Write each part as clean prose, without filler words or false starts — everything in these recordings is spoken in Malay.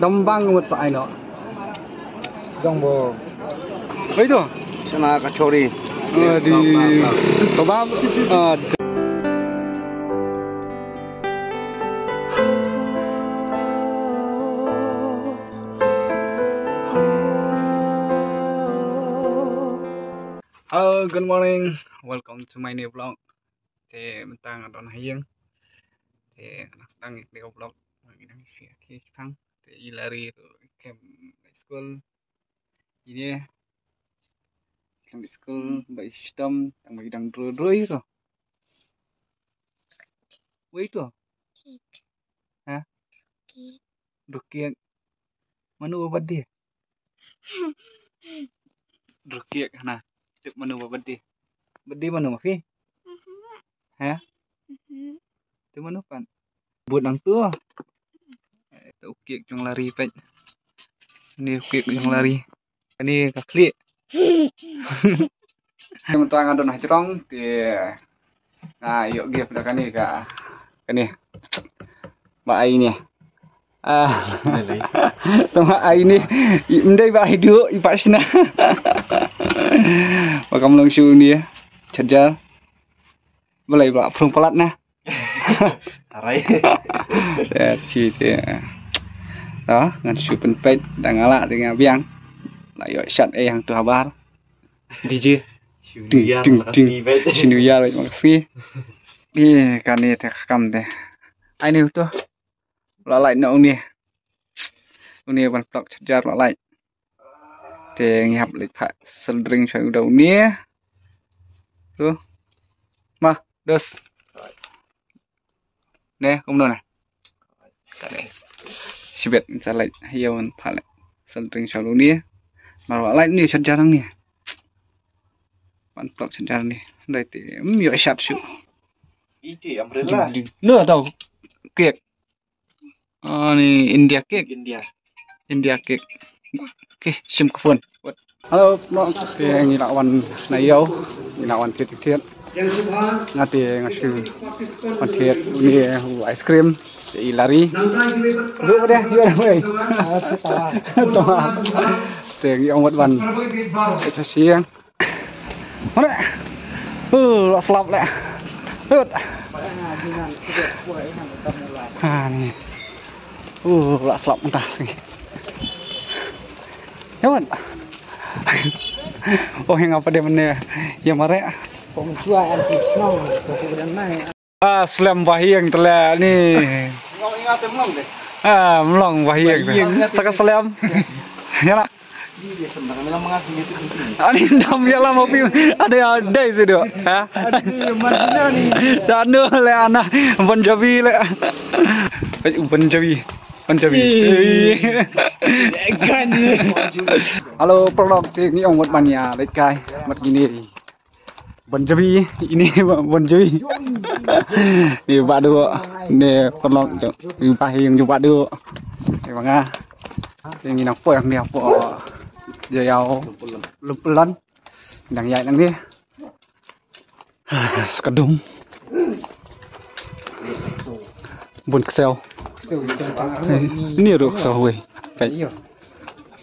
đâm băng một sải nữa Dong bo. mấy thôi Sana kachori. đi có ba Hello, good morning. Welcome to my new vlog. Thì mình đang ở Đòn Hải Dương. Thì đang nghịch điều vlog mình đang khi phăng thì lari tu camp school ini camp school by system yang bagi dang roi tu. Wei tu. Ha? Rukiak. Manu apa dia? Rukiak na. Tip manu apa dia? Bedi manu mafi? Ha? Tu manu pan. Buat nang tu. Tu ukiak jong lari pet. Ni ukiak jong lari. Ini kakli. Mentang ada nah cerong ti. Nah, yuk give dah kan ni ka. Kan ni. Ba ai ni. Tama ai ni. Ndai ba ai du i pa sina. Makam long shu ni. Chajar. Boleh ba phung palat na. Arai. Để chi thì đó ngăn shu pen pet đang ala thì nga biang lại gọi sat e hàng tu habar DJ New Year rồi makasih đi kan ni teh kam teh ai ni tu lại nậu ni ni ban plok chajar lại thì ngap lịch phạt saldring sang đầu ni tu ma dos nè không đâu này si bet sa lại hiu man phạt lại saldring sang đầu ni mà lại ni chajar nang ni ban plok chajar ni đây thì yo sat su Itu umbrella. nữa tau kek ni India cake okay sim phone hello thì anh đạo văn này yêu đạo văn thiệt thiệt nanti ngasih văn thiệt ni ice cream di lari bu deh yo wei toa thì ông vật văn itu siang mana lak slap lek ni lak slap entah sih Yawan. Oh yang apa dia mana? Ya mare. Pengjual anti snow toko dan mai. Slam bahiang telah ni. Ngau ingat melong deh. Melong bahiang. Saka slam. Ya nak. Dia sebenarnya memang mengaji itu penting. Ani ndam ya lah mau ada sih do. Ha? Mana ni? Dana le anak Bon Jovi le. Bon Jovi. Kan. Halo produk ni ông một bàn nhà lấy cài mặt gini Bon Jovi ini Bon Jovi ni bạn dua ni produk ni pahing juga dua ni banga ni nak po yang ni po jauh lumpulan yang nhạy yang ni sekadung bun Excel ini được sao vậy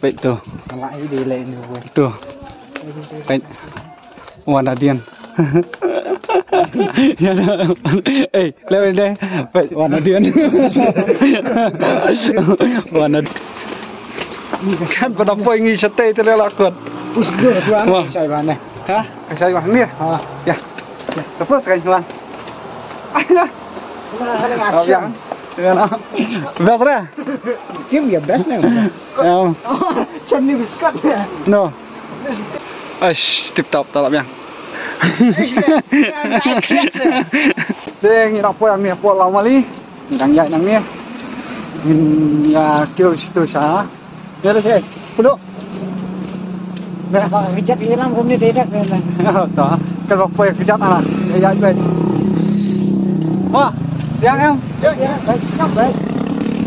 vậy tuh lại đi lên rồi tuh vậy warna dian eh lewat deh vậy warna dian warna kan pada poin ini sate itu lah kuat usgur tuan saya mana hah saya bang ni ya terus kan tuan ayo nah yang best dah. Tim ya best nih. Macam ni biskuit ya. No. Tip top talap yang. Saya ni apa yang ni apa lama li? Nang ya nang ni. Ya kilo situ sah. Ya dah saya. Duduk. Nah, kejap hilang kau ni tidak kan. Tahu. Kalau apa yang kejap lah. Ya baik. Wah. Yang em, ya, baik.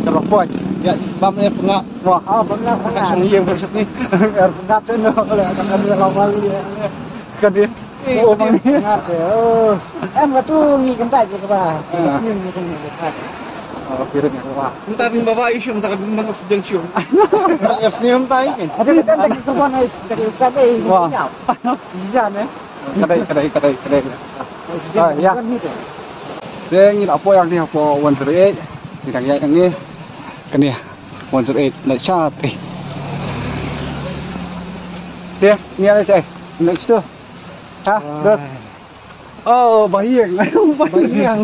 Kalau poin, ya, bamnya pengap. Wah, pengap. Sini yang versus ni, pengap tu no, kalau akan ada lawal dia, kan dia, orang ni. Pengap ya, em betul ni kentai je kebah. Senyum ni kan. Piring yang wah. Entar rin babae siya, entar rin mga oxygen siya. Yes niya yung tayo. Tapi kan tak kita pun harus dari sana ini. Wah. Iya nih. Kedai. Ya. Saya ingin apa yang ni apa 108. Di tangnya yang ni. Kan ni 108 nak chat. Dia, ni ada cai. Nak situ. Ha? Dah. Oh, bayang. Bayang.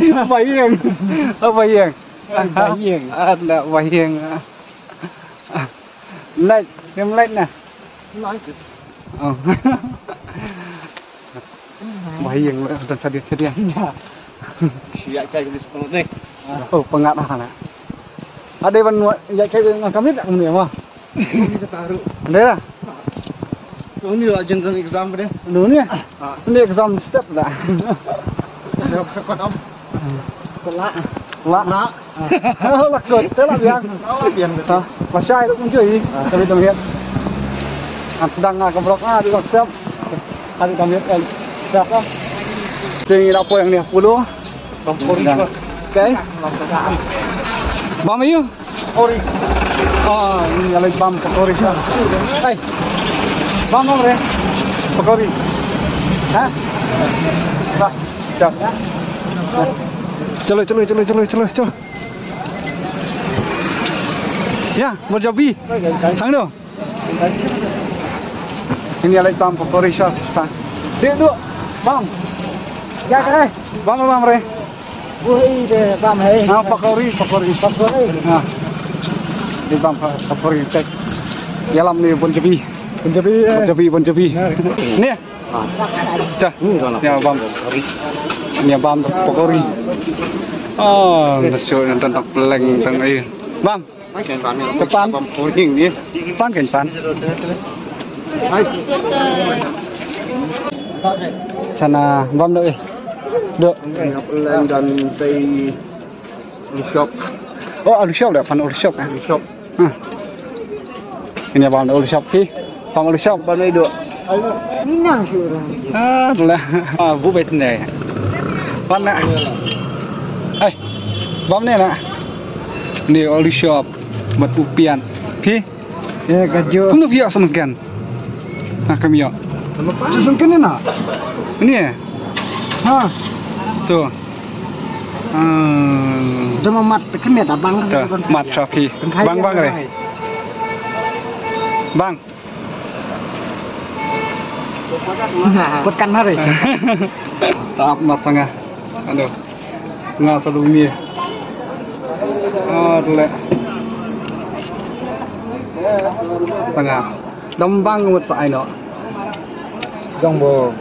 Oh, bayang. Ada bayang. Light, game light nah. Oh. Bayang dan sedia. Siap cai di situ ni. Oh, pengaruh lah. Ada yang cai dengan kami tak kemudian mah. Kita taruh. Ada lah. Kau ni lah jantan exam dia. Dulu ni. Ini exam step dah. Step kau nam. Kelak. Lạ. Lạ cười, thế là việc. Và sai nó cũng chơi. Kami kami lihat. Sedang kebrok di workshop. Kami kami lihat. Siapa? Jadi apa yang ni? Puluh. Oke. Bam ayo. Ori. Ah, ini yang bam pakori. Hey. Bam re. Pakori. Hah? Pak. Siap. Chalo. Ya, berjabi. Hang do. Ini alai bam pakori shop. Dia duk. Bam. Ya ke? Bam re. Woi deh, bam hei. Ah, pakori. Ah. Di bam pakori tek. Yalam ni berjabi. Ni. Dah. Ya bam. Ini bam pakori. Oh, nasi tentang peleng tentang air. Bam. Depan. Bam kuning ni. Pan kan pan. Sana bam dok. Dok. Peleng dan tei shop. Oh, alu shop dah, pan alu shop. Shop. Ini bam alu shop ni. Bam alu shop. Bam ni dok. Minang syurang. Ah, lah. Ah, bu bet ni. Pan nak. Hai. Bam ni nak. Ni alu shop. Mat upian. Pi. Ya gajo. Kamu biar semakan. Nah, kami ya. Sesungkan ni nak. Ini. Ha. Tu. Cuma mat kena tak bang. Tu. Mat sapi. Bang re. Bang. Pekan hari. Taap mat sangat. Aduh. Nggak selalu ni. Oh, tu le. Sangat. Dambang buat saya no. Sedang bo.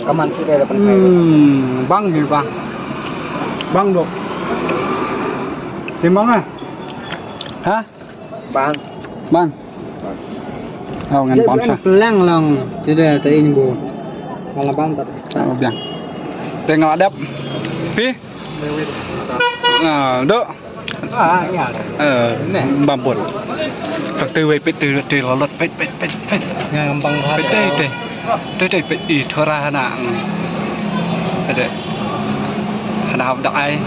Kaman sudah dapat. Bang ni bang. Bang dok. Timbang ah. Hah? Bang. Bang. Oh, ngan bang sah. Pelang lang. Sudah tadi ni bo. Malah bang tak. Oh, biang. Tengok adap. Pi. Ah, dok. Ah, ya. Bambut. Tak tu wei pet tu lolot pet. Yang gampang Pet. Tei pet I thora na. Ada. Hana hab dak ai.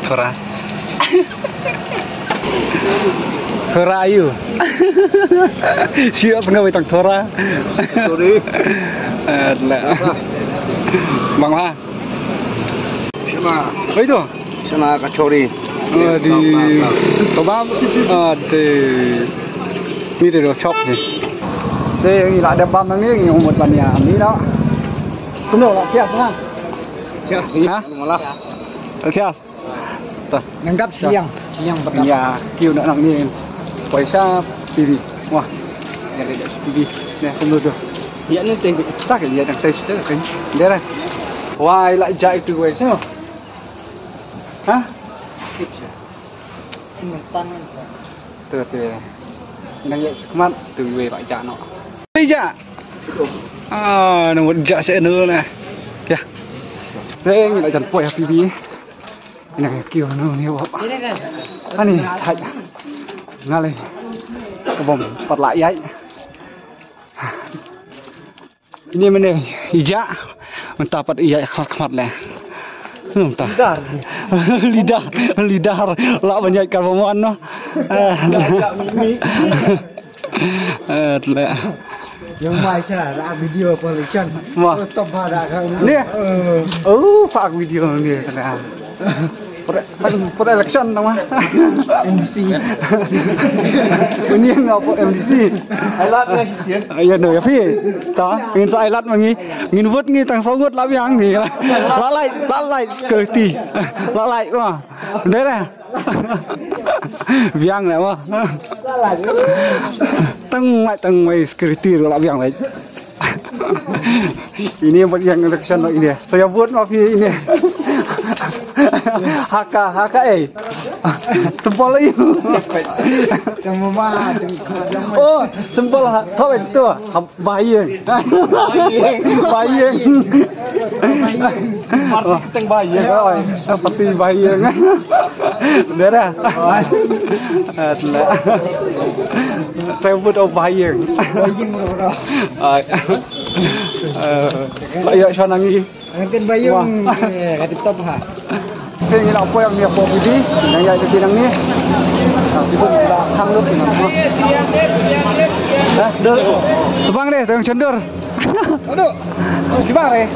Thora. Thora ayu. Siap ngau tang thora. Sorry. Lah. Bang ha. Siapa? Itu. Sana kacori. Di kebab di ni di shop ni. Saya ni ada bam ni umur banyak ni dah. Tunggu lah siap kan? Siap. Hah? Malah. Siap. Tuh. Nanggap siang petang. Ya, kêu nak ni. Paisa TV. Wah. Ada TV. Ni tunggu tu. Ya ni tengok. Tak ya dah test tu kan. Dia dah. Wah, lại chạy từ quầy chứ? Hả? Từ từ năng lượng sức mạnh từ về lại trả nó. Đây dạ. À, nó một dạ sẽ nữa này. Kìa. Dễ như lại chẳng quay TV. Này kiểu nó nhiều không? Anh này thay. Nga lên. Cái bông bật lại ấy. Ini mana ija, mentah pat iya khmat le. Lidah. Lidah lah banyak kalmawan noh. Yang macam ada video pollution. Stop ada kan. Ni. Pak video ni kena. For election nama. MDC. Ini ngapa MDC? Alat ni sih. Ya no ya pi. Ta, ingin saya alat mangi. Ingin vote ni tang sangut lah yang ni. Lalai sekerti. Lalai wah. Dah dah. Biang lah wah. Tang mai sekerti lah biang baik. Ini buat yang election ini. Saya vote mafi ini. Haka sempol lagi. Kamu mah. Oh, sempol thau itu bayang. Parti teng bayang. Parti bayang. Dah. Saya vote bayang. Bayang bro. Ayo sana lagi. Angkat bayang kat top ha. Ini apa yang dia bawa ini, yang ada di dalam ni. Ibu belakang tu kenapa? Dah, sebang deh, tengok cendur. Aduh, Cibang deh.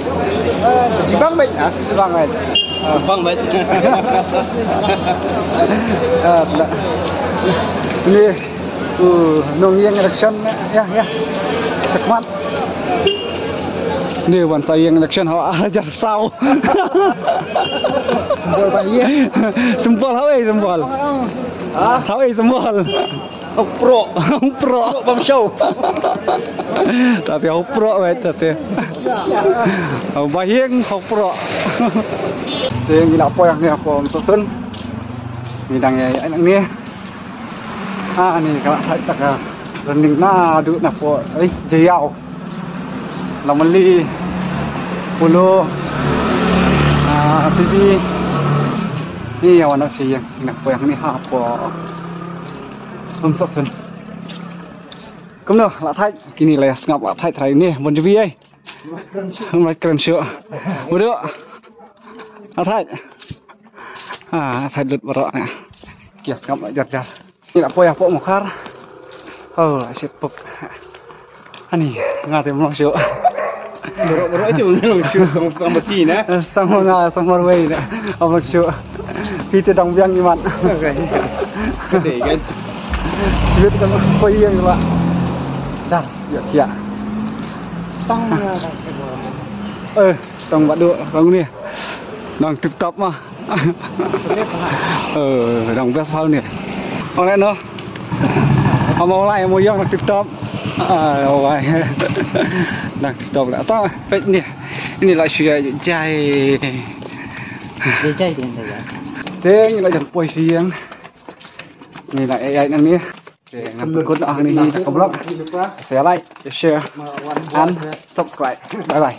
Cibang baik ah. Cibang baik. Bang baik. Ini, nong yang election ya. Cekmat. Ni wan saya yang election hawa ajar sau. Sempol bayang. Sempol hawe sempol. Hawe sempol. Pro Bang show. Tapi pro wait tapi. Bayang pro. Saya gila apa yang ni aku susun. Bidangnya yang ni. Ni kalau saya tak running na duduk nak po jayau. Lamali puluh TV ni yang nak siang nak po yang ni apa sok sen kum no la thai kini la ngap la thai thai ni bon jvi ai mai kran syo bodo la thai thai lut baro na kias ngap jar ni la po ya po mokhar shit pop ani ngate mong syo Bro itu memang show sama mati na. Sama way na. Among syo. Kita dang biang iman. Kede kan. Sibit kan spoy yang la. Jar, ya. Tang tong badu bang ni. Dang tip top mah. Dang best phao ni. Ông này nó. Ông mau lại mau yang tip top. Ôi. Đang TikTok đã tao ini là chuyện trai Cai din saya. thế như là chẳng quay xiên này là AI năng nhé để ngắm cốt đó này có blog share like share and subscribe bye bye